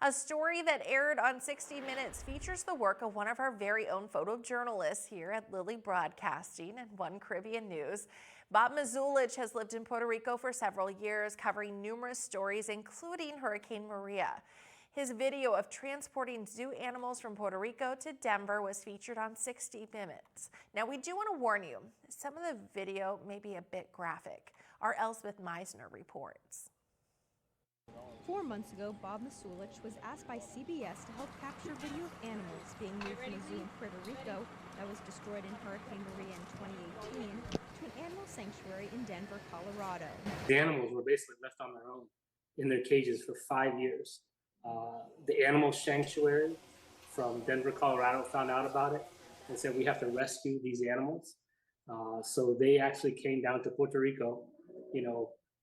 A story that aired on 60 Minutes features the work of one of our very own photojournalists here at Lilly Broadcasting and One Caribbean News. Bob Mazulich has lived in Puerto Rico for several years, covering numerous stories, including Hurricane Maria. His video of transporting zoo animals from Puerto Rico to Denver was featured on 60 Minutes. Now, we do want to warn you, some of the video may be a bit graphic. Our Elspeth Meisner reports. 4 months ago, Bob Mazulich was asked by CBS to help capture video of animals being moved from a zoo in Puerto Rico that was destroyed in Hurricane Maria in 2018 to an animal sanctuary in Denver, Colorado. The animals were basically left on their own in their cages for 5 years. The animal sanctuary from Denver, Colorado found out about it and said, we have to rescue these animals. So they actually came down to Puerto Rico,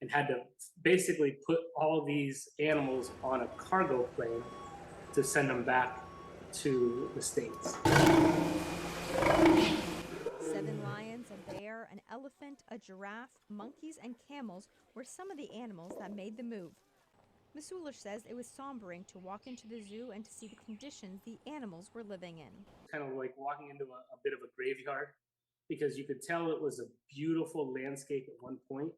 and had to basically put all these animals on a cargo plane to send them back to the States. 7 lions, a bear, an elephant, a giraffe, monkeys, and camels were some of the animals that made the move. Mazulich says it was sombering to walk into the zoo and to see the conditions the animals were living in. Kind of like walking into a bit of a graveyard, because you could tell it was a beautiful landscape at one point.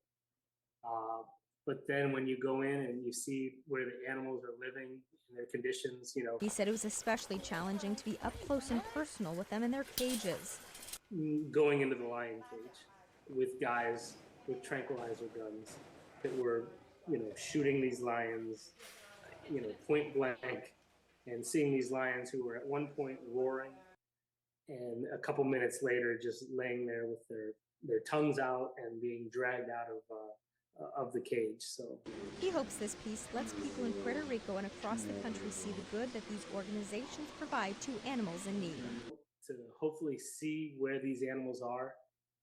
But then when you go in and you see where the animals are living and their conditions, He said it was especially challenging to be up close and personal with them in their cages. Going into the lion cage with guys with tranquilizer guns that were, shooting these lions, point blank, and seeing these lions who were at one point roaring and a couple minutes later just laying there with their tongues out and being dragged out of the cage. So he hopes this piece lets people in Puerto Rico and across the country see the good that these organizations provide to animals in need. To hopefully see where these animals are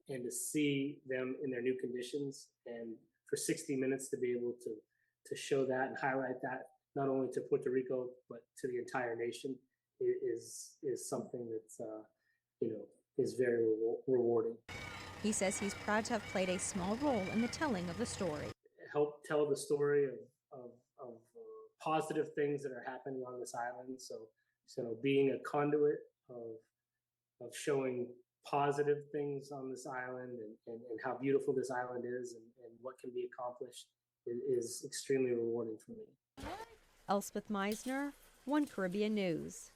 and to see them in their new conditions, and for 60 Minutes to be able to show that and highlight that not only to Puerto Rico but to the entire nation is something that's is very rewarding. He says he's proud to have played a small role in the telling of the story. Help tell the story of positive things that are happening on this island. So being a conduit of showing positive things on this island and how beautiful this island is and what can be accomplished is extremely rewarding for me. Elspeth Meisner, One Caribbean News.